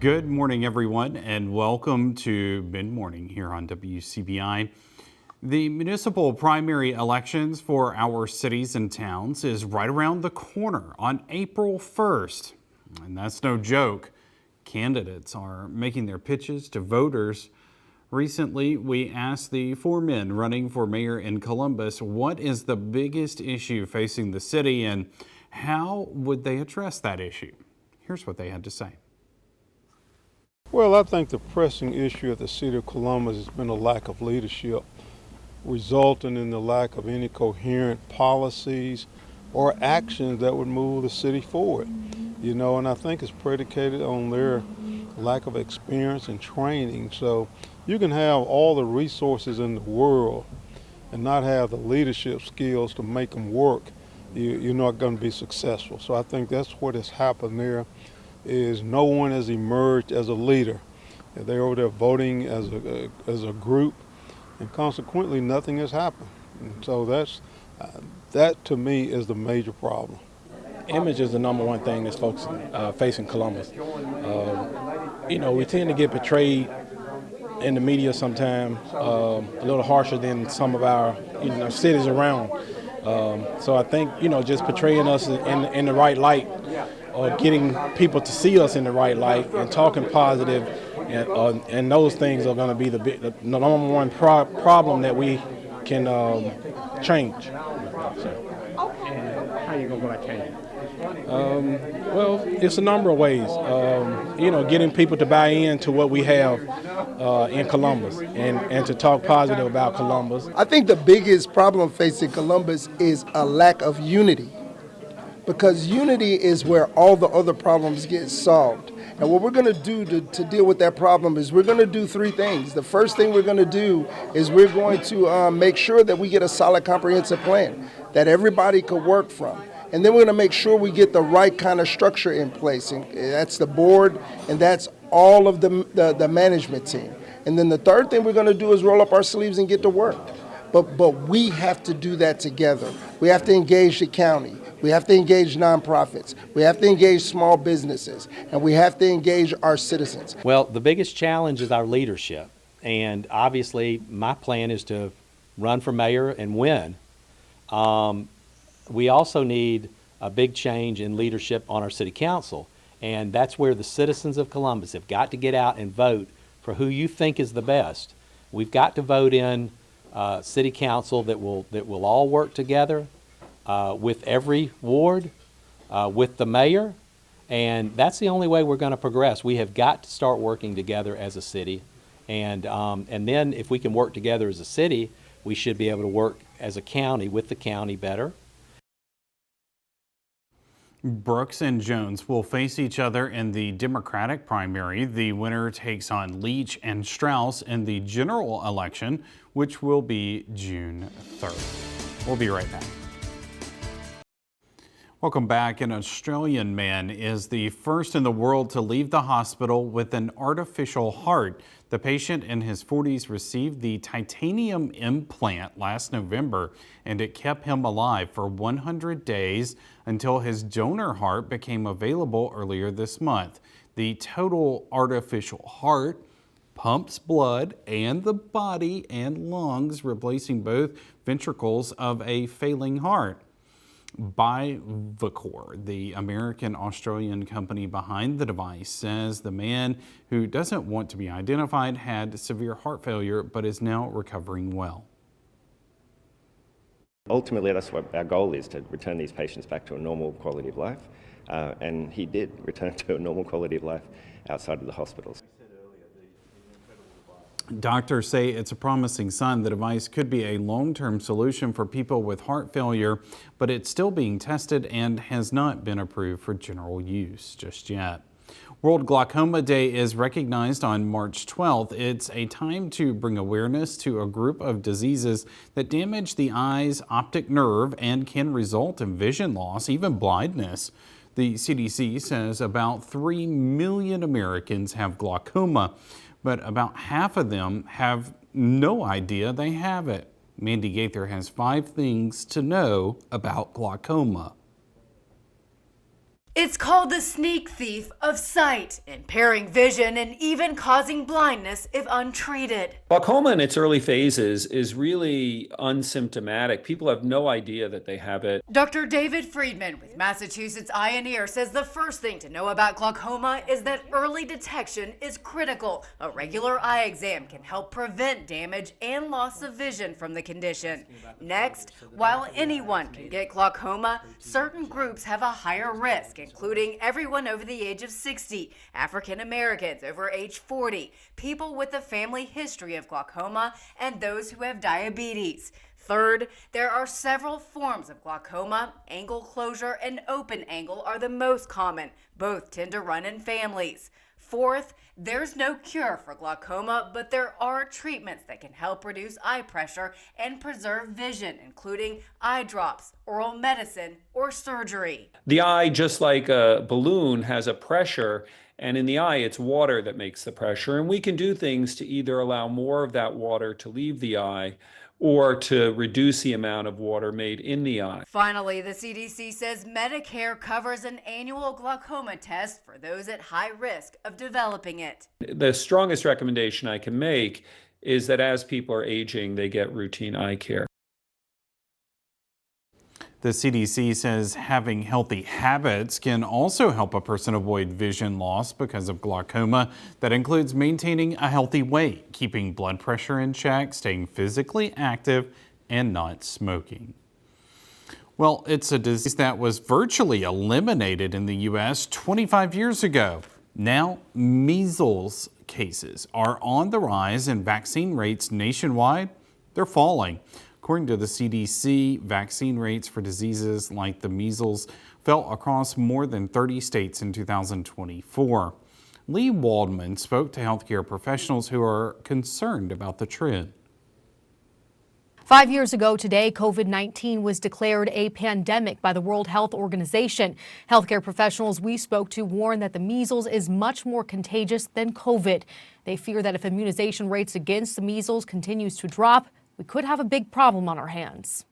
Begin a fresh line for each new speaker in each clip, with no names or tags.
Good morning, everyone, and welcome to Mid Morning here on WCBI. The municipal primary elections for our cities and towns is right around the corner on April 1st. And that's no joke. Candidates are making their pitches to voters. Recently, we asked the four men running for mayor in Columbus what is the biggest issue facing the city and how would they address that issue. Here's what they had to say.
Well, I think the pressing issue of the city of Columbus has been a lack of leadership, resulting in the lack of any coherent policies or actions that would move the city forward. And I think it's predicated on their lack of experience and training. So you can have all the resources in the world and not have the leadership skills to make them work. You're not going to be successful. So I think that's what has happened there. Is no one has emerged as a leader. They're over there voting as a group, and consequently nothing has happened. And so that to me is the major problem.
Image is the number one thing that's folks facing Columbus. We tend to get portrayed in the media sometimes a little harsher than some of our cities around. So I think just portraying us in the right light, or getting people to see us in the right light and talking positive, and those things are going to be the number one problem that we can change.
And how are you going to go about changing it?
Well, it's a number of ways. Getting people to buy into what we have in Columbus and to talk positive about Columbus.
I think the biggest problem facing Columbus is a lack of unity, because unity is where all the other problems get solved. And what we're going to do to deal with that problem is we're going to do three things. The first thing we're going to do is we're going to make sure that we get a solid comprehensive plan that everybody could work from. And then we're going to make sure we get the right kind of structure in place. And that's the board, and that's all of the management team. And then the third thing we're going to do is roll up our sleeves and get to work. But we have to do that together. We have to engage the county. We have to engage nonprofits. We have to engage small businesses. And we have to engage our citizens.
Well, the biggest challenge is our leadership. And obviously, my plan is to run for mayor and win. We also need a big change in leadership on our city council. And that's where the citizens of Columbus have got to get out and vote for who you think is the best. We've got to vote in city council that will all work together with every ward, with the mayor, and that's the only way we're going to progress. We have got to start working together as a city, and then if we can work together as a city, we should be able to work as a county with the county better.
Brooks and Jones will face each other in the Democratic primary. The winner takes on Leach and Strauss in the general election, which will be June 3rd. We'll be right back. Welcome back. An Australian man is the first in the world to leave the hospital with an artificial heart. The patient in his 40s received the titanium implant last November, and it kept him alive for 100 days until his donor heart became available earlier this month. The total artificial heart pumps blood and the body and lungs, replacing both ventricles of a failing heart. Bivacor, the American-Australian company behind the device, says the man, who doesn't want to be identified, had severe heart failure but is now recovering well.
Ultimately, that's what our goal is, to return these patients back to a normal quality of life, and he did return to a normal quality of life outside of the hospitals.
Doctors say it's a promising sign. The device could be a long-term solution for people with heart failure, but it's still being tested and has not been approved for general use just yet. World Glaucoma Day is recognized on March 12th. It's a time to bring awareness to a group of diseases that damage the eye's optic nerve and can result in vision loss, even blindness. The CDC says about 3 million Americans have glaucoma, but about half of them have no idea they have it. Mandy Gaither has 5 things to know about glaucoma.
It's called the sneak thief of sight, impairing vision and even causing blindness if untreated.
Glaucoma in its early phases is really unsymptomatic. People have no idea that they have it.
Dr. David Friedman with Massachusetts Eye and Ear says the first thing to know about glaucoma is that early detection is critical. A regular eye exam can help prevent damage and loss of vision from the condition. Next, while anyone can get glaucoma, certain groups have a higher risk, including everyone over the age of 60, African Americans over age 40, people with a family history of glaucoma, and those who have diabetes. Third, there are several forms of glaucoma. Angle closure and open angle are the most common. Both tend to run in families. Fourth, there's no cure for glaucoma, but there are treatments that can help reduce eye pressure and preserve vision, including eye drops, oral medicine, or surgery.
The eye, just like a balloon, has a pressure, and in the eye, it's water that makes the pressure. And we can do things to either allow more of that water to leave the eye or to reduce the amount of water made in the eye.
Finally, the CDC says Medicare covers an annual glaucoma test for those at high risk of developing it.
The strongest recommendation I can make is that as people are aging, they get routine eye care.
The CDC says having healthy habits can also help a person avoid vision loss because of glaucoma. That includes maintaining a healthy weight, keeping blood pressure in check, staying physically active, and not smoking. Well, it's a disease that was virtually eliminated in the U.S. 25 years ago. Now, measles cases are on the rise and vaccine rates nationwide, they're falling. According to the CDC, vaccine rates for diseases like the measles fell across more than 30 states in 2024. Lee Waldman spoke to healthcare professionals who are concerned about the trend.
5 years ago today, COVID-19 was declared a pandemic by the World Health Organization. Healthcare professionals we spoke to warn that the measles is much more contagious than COVID. They fear that if immunization rates against the measles continues to drop, we could have a big problem on our hands.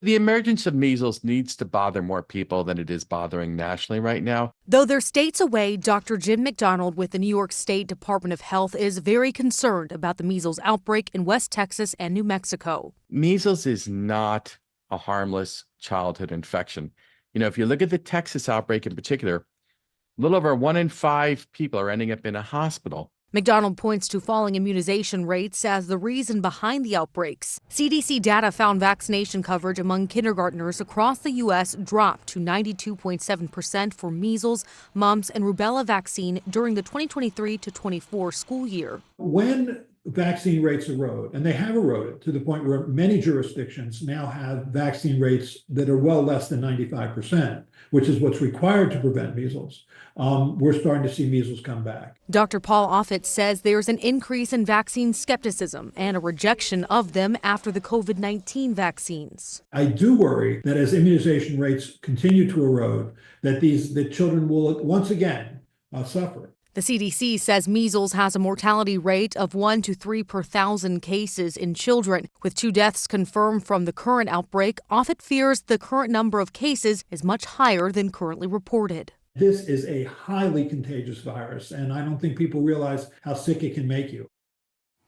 The emergence of measles needs to bother more people than it is bothering nationally right now.
Though they're states away, Dr. Jim McDonald with the New York State Department of Health is very concerned about the measles outbreak in West Texas and New Mexico.
Measles is not a harmless childhood infection. You know, if you look at the Texas outbreak in particular, a little over 1 in 5 people are ending up in a hospital.
McDonald points to falling immunization rates as the reason behind the outbreaks. CDC data found vaccination coverage among kindergartners across the U.S. dropped to 92.7% for measles, mumps, and rubella vaccine during the 2023 to 24 school year.
When vaccine rates erode, and they have eroded to the point where many jurisdictions now have vaccine rates that are well less than 95%, which is what's required to prevent measles, we're starting to see measles come back.
Dr. Paul Offit says there's an increase in vaccine skepticism and a rejection of them after the COVID-19 vaccines.
I do worry that as immunization rates continue to erode, that children will once again suffer.
The CDC says measles has a mortality rate of 1 to 3 per 1,000 cases in children. With 2 deaths confirmed from the current outbreak, Offit fears the current number of cases is much higher than currently reported.
This is a highly contagious virus, and I don't think people realize how sick it can make you.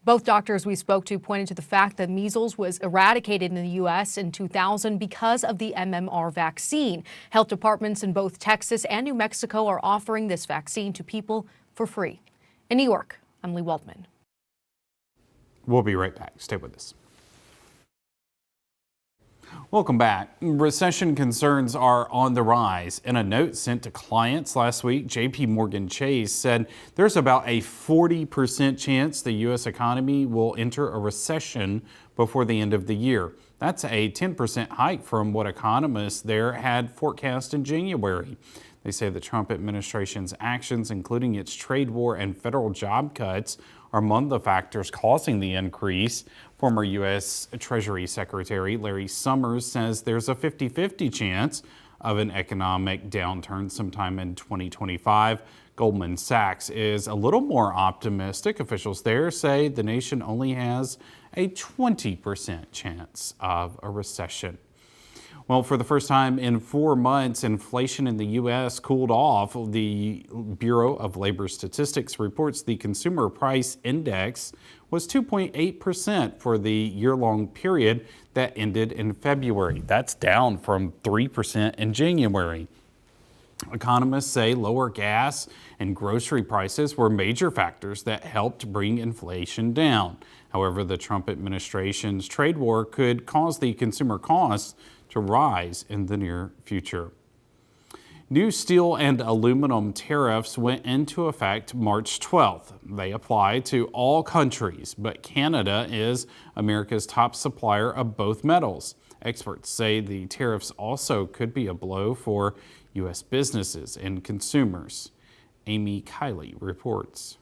Both doctors we spoke to pointed to the fact that measles was eradicated in the U.S. in 2000 because of the MMR vaccine. Health departments in both Texas and New Mexico are offering this vaccine to people for free. In New York, I'm Lee Waldman.
We'll be right back. Stay with us. Welcome back. Recession concerns are on the rise. In a note sent to clients last week, JP Morgan Chase said there's about a 40% chance the U.S. economy will enter a recession before the end of the year. That's a 10% hike from what economists there had forecast in January. They say the Trump administration's actions, including its trade war and federal job cuts, are among the factors causing the increase. Former U.S. Treasury Secretary Larry Summers says there's a 50-50 chance of an economic downturn sometime in 2025. Goldman Sachs is a little more optimistic. Officials there say the nation only has a 20% chance of a recession. Well, for the first time in 4 months, inflation in the U.S. cooled off. The Bureau of Labor Statistics reports the Consumer Price Index was 2.8% for the year-long period that ended in February. That's down from 3% in January. Economists say lower gas and grocery prices were major factors that helped bring inflation down. However, the Trump administration's trade war could cause the consumer costs to rise in the near future. New steel and aluminum tariffs went into effect March 12th. They apply to all countries, but Canada is America's top supplier of both metals. Experts say the tariffs also could be a blow for U.S. businesses and consumers. Amy Kiley reports.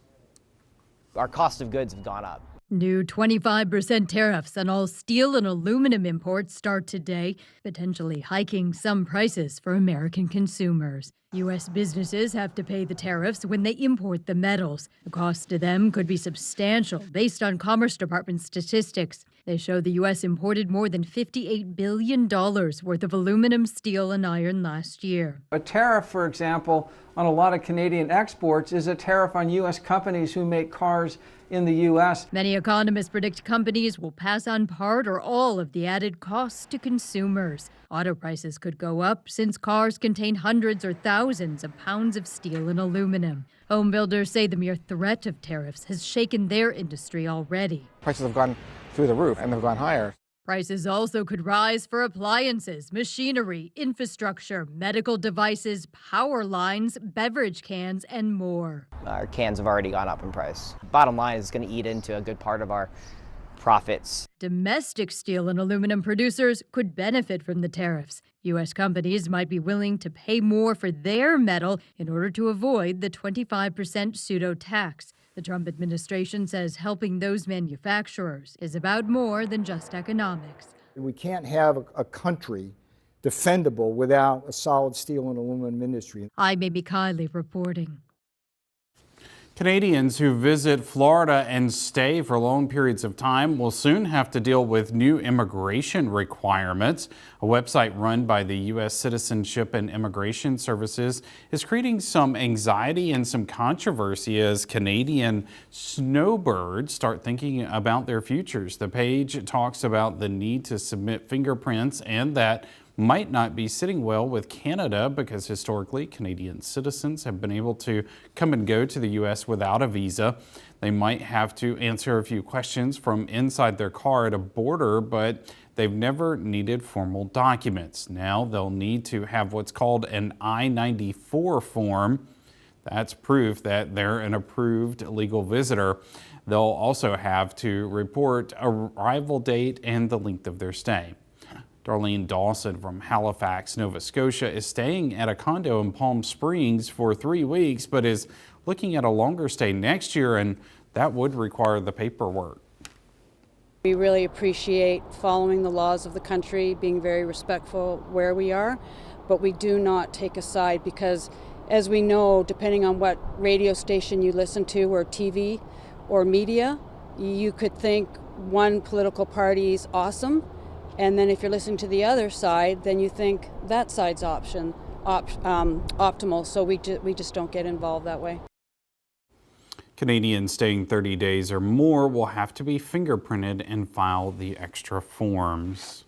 Our cost of goods have gone up.
New 25% tariffs on all steel and aluminum imports start today, potentially hiking some prices for American consumers. U.S. businesses have to pay the tariffs when they import the metals. The cost to them could be substantial based on Commerce Department statistics. They show the U.S. imported more than $58 billion worth of aluminum, steel, and iron last year.
A tariff, for example, on a lot of Canadian exports is a tariff on U.S. companies who make cars in the U.S.
Many economists predict companies will pass on part or all of the added costs to consumers. Auto prices could go up since cars contain hundreds or thousands of pounds of steel and aluminum. Home builders say the mere threat of tariffs has shaken their industry already.
Prices have gone through the roof and they've gone higher.
Prices also could rise for appliances, machinery, infrastructure, medical devices, power lines, beverage cans, and more.
Our cans have already gone up in price. Bottom line is going to eat into a good part of our profits.
Domestic steel and aluminum producers could benefit from the tariffs. U.S. companies might be willing to pay more for their metal in order to avoid the 25% pseudo tax. The Trump administration says helping those manufacturers is about more than just economics.
We can't have a country defendable without a solid steel and aluminum industry.
I'm Amy Kiley reporting.
Canadians who visit Florida and stay for long periods of time will soon have to deal with new immigration requirements. A website run by the U.S. Citizenship and Immigration Services is creating some anxiety and some controversy as Canadian snowbirds start thinking about their futures. The page talks about the need to submit fingerprints and that might not be sitting well with Canada because historically Canadian citizens have been able to come and go to the U.S. without a visa. They might have to answer a few questions from inside their car at a border, but they've never needed formal documents. Now they'll need to have what's called an I-94 form. That's proof that they're an approved legal visitor. They'll also have to report arrival date and the length of their stay. Darlene Dawson from Halifax, Nova Scotia is staying at a condo in Palm Springs for 3 weeks, but is looking at a longer stay next year, and that would require the paperwork.
We really appreciate following the laws of the country, being very respectful where we are, but we do not take a side because, as we know, depending on what radio station you listen to or TV or media, you could think one political party is awesome. And then if you're listening to the other side, then you think that side's optimal. So we just don't get involved that way.
Canadians staying 30 days or more will have to be fingerprinted and file the extra forms.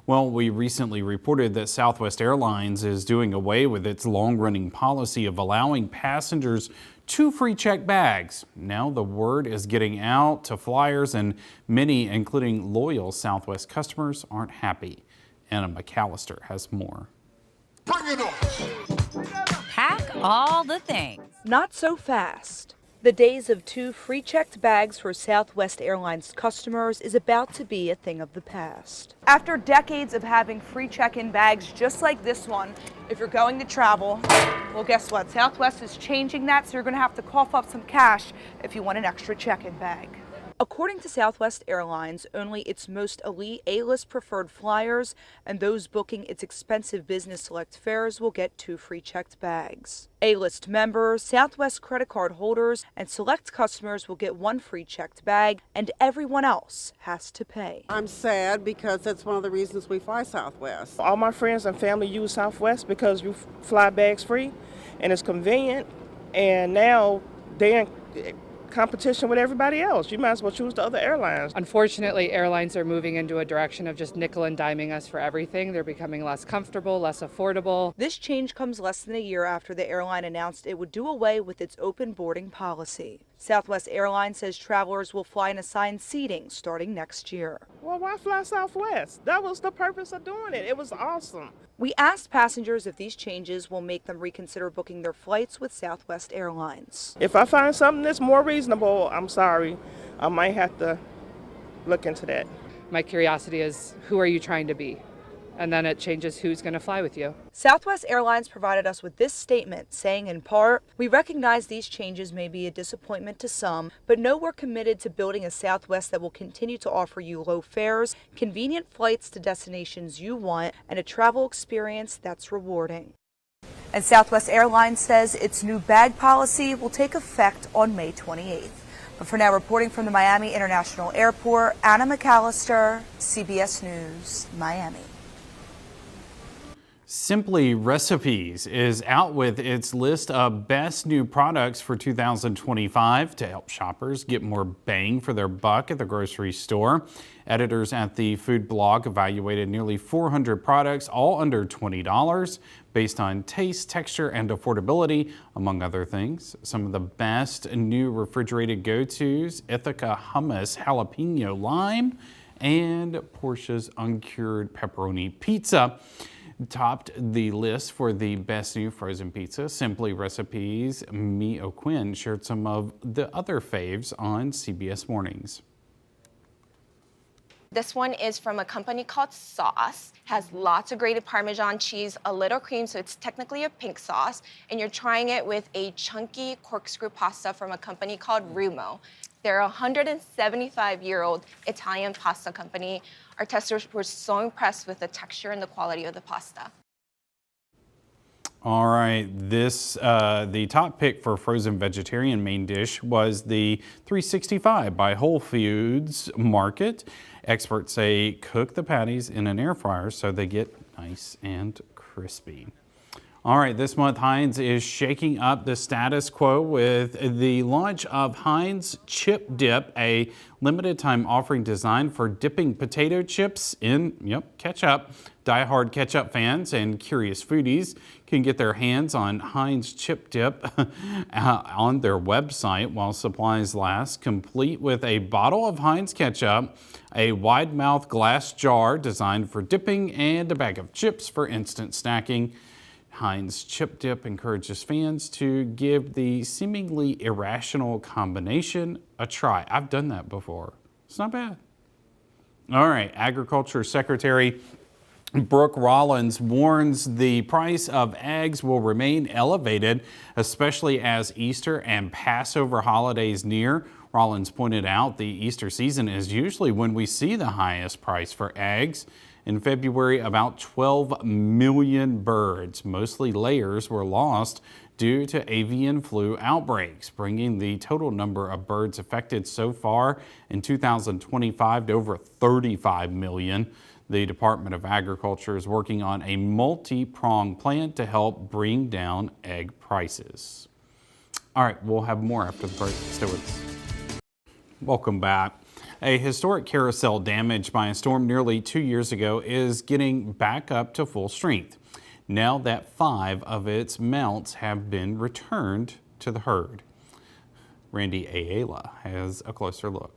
Well, we recently reported that Southwest Airlines is doing away with its long-running policy of allowing passengers 2 free checked bags. Now the word is getting out to flyers, and many, including loyal Southwest customers, aren't happy. Anna McAllister has more.
Bring it on! Pack all the things.
Not so fast. The days of 2 free checked bags for Southwest Airlines customers is about to be a thing of the past. After decades of having free check-in bags just like this one, if you're going to travel, well, guess what? Southwest is changing that, so you're going to have to cough up some cash if you want an extra check-in bag. According to Southwest Airlines, only its most elite A-list preferred flyers and those booking its expensive business select fares will get 2 free checked bags. A-list members, Southwest credit card holders, and select customers will get 1 free checked bag, and everyone else has to pay.
I'm sad because that's one of the reasons we fly Southwest.
All my friends and family use Southwest because you fly bags free and it's convenient, and now they're in competition with everybody else. You might as well choose the other airlines.
Unfortunately, airlines are moving into a direction of just nickel and diming us for everything. They're becoming less comfortable, less affordable.
This change comes less than a year after the airline announced it would do away with its open boarding policy. Southwest Airlines says travelers will fly in assigned seating starting next year.
Well, why fly Southwest? That was the purpose of doing it. It was awesome.
We asked passengers if these changes will make them reconsider booking their flights with Southwest Airlines.
If I find something that's more reasonable, I'm sorry, I might have to look into that.
My curiosity is, who are you trying to be? And then it changes who's going to fly with you.
Southwest Airlines provided us with this statement, saying in part, "We recognize these changes may be a disappointment to some, but know we're committed to building a Southwest that will continue to offer you low fares, convenient flights to destinations you want, and a travel experience that's rewarding." And Southwest Airlines says its new bag policy will take effect on May 28th. But for now, reporting from the Miami International Airport, Anna McAllister, CBS News, Miami.
Simply Recipes is out with its list of best new products for 2025 to help shoppers get more bang for their buck at the grocery store. Editors at the food blog evaluated nearly 400 products, all under $20, based on taste, texture, and affordability, among other things. Some of the best new refrigerated go-tos: Ithaca Hummus Jalapeno Lime and Portia's Uncured Pepperoni Pizza topped the list for the best new frozen pizza. Simply Recipes' Mi O'Quinn shared some of the other faves on CBS Mornings.
This one is from a company called Sauce. Has lots of grated Parmesan cheese, a little cream, so it's technically a pink sauce. And you're trying it with a chunky corkscrew pasta from a company called Rumo. They're a 175-year-old Italian pasta company. Our testers were so impressed with the texture and the quality of the pasta.
All right, the top pick for frozen vegetarian main dish was the 365 by Whole Foods Market. Experts say cook the patties in an air fryer so they get nice and crispy. All right, this month Heinz is shaking up the status quo with the launch of Heinz Chip Dip, a limited time offering designed for dipping potato chips in, ketchup. Die-hard ketchup fans and curious foodies can get their hands on Heinz Chip Dip on their website while supplies last, complete with a bottle of Heinz ketchup, a wide-mouth glass jar designed for dipping, and a bag of chips for instant snacking. Heinz Chip Dip encourages fans to give the seemingly irrational combination a try. I've done that before. It's not bad. All right, Agriculture Secretary Brooke Rollins warns the price of eggs will remain elevated, especially as Easter and Passover holidays near. Rollins pointed out the Easter season is usually when we see the highest price for eggs. In February, about 12 million birds, mostly layers, were lost due to avian flu outbreaks, bringing the total number of birds affected so far in 2025 to over 35 million. The Department of Agriculture is working on a multi-pronged plan to help bring down egg prices. All right, we'll have more after the break. Stay with us. Welcome back. A historic carousel damaged by a storm nearly 2 years ago is getting back up to full strength, now that 5 of its mounts have been returned to the herd. Randy Ayala has a closer look.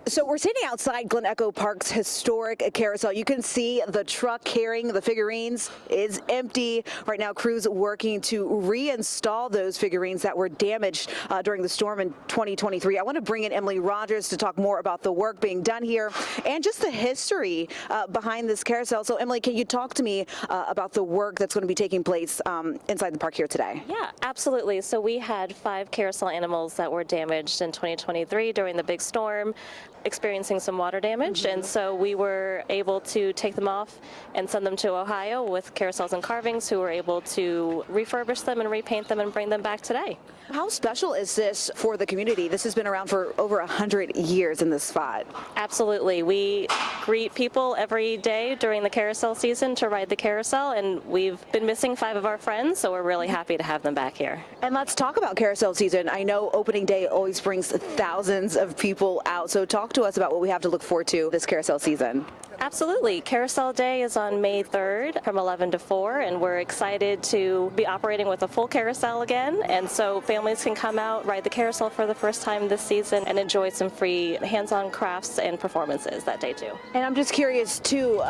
So we're sitting outside Glen Echo Park's historic carousel. You can see the truck carrying the figurines is empty. Right now, crews working to reinstall those figurines that were damaged during the storm in 2023. I want to bring in Emily Rogers to talk more about the work being done here and just the history behind this carousel. So Emily, can you talk to me about the work that's going to be taking place inside the park here today?
Yeah, absolutely. So we had 5 carousel animals that were damaged in 2023 during the big storm, experiencing some water damage, and so we were able to take them off and send them to Ohio with Carousels and Carvings, who were able to refurbish them and repaint them and bring them back today.
How special is this for the community? This has been around for over 100 years in this spot.
Absolutely. We greet people every day during the carousel season to ride the carousel, and we've been missing 5 of our friends, so we're really happy to have them back here.
And let's talk about carousel season. I know opening day always brings thousands of people out, so talk to us about what we have to look forward to this carousel season.
Absolutely. Carousel Day is on May 3rd from 11 to 4, and we're excited to be operating with a full carousel again, and so families can come out, ride the carousel for the first time this season, and enjoy some free hands-on crafts and performances that day too.
And I'm just curious too,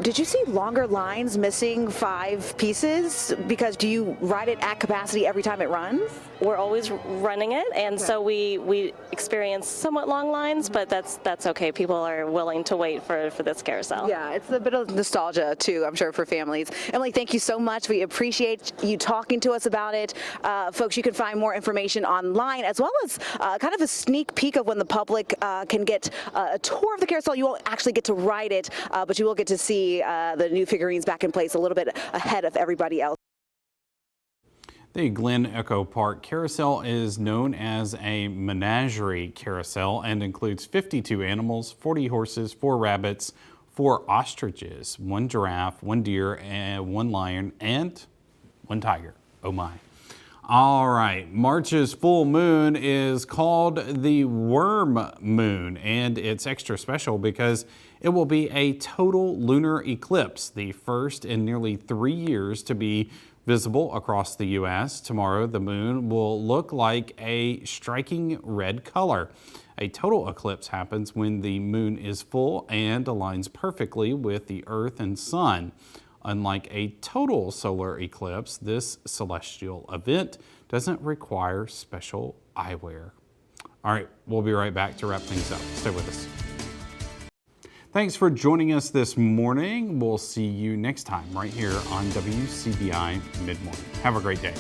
did you see longer lines missing 5 pieces? Because do you ride it at capacity every time it runs?
We're always running it, and so we experience somewhat long lines, but that's okay. People are willing to wait for this carousel.
Yeah, it's a bit of nostalgia too, I'm sure, for families. Emily, thank you so much. We appreciate you talking to us about it. Folks, you can find more information online, as well as kind of a sneak peek of when the public can get a tour of the carousel. You won't actually get to ride it, but you will get to see the new figurines back in place a little bit ahead of everybody else.
The Glen Echo Park Carousel is known as a menagerie carousel and includes 52 animals, 40 horses, 4 rabbits, 4 ostriches, 1 giraffe, 1 deer, and 1 lion, and 1 tiger. Oh my. All right, March's full moon is called the worm moon, and it's extra special because it will be a total lunar eclipse, the first in nearly 3 years to be visible across the U.S. Tomorrow, the moon will look like a striking red color. A total eclipse happens when the moon is full and aligns perfectly with the Earth and Sun. Unlike a total solar eclipse, this celestial event doesn't require special eyewear. All right, we'll be right back to wrap things up. Stay with us. Thanks for joining us this morning. We'll see you next time right here on WCBI Mid-Morning. Have a great day.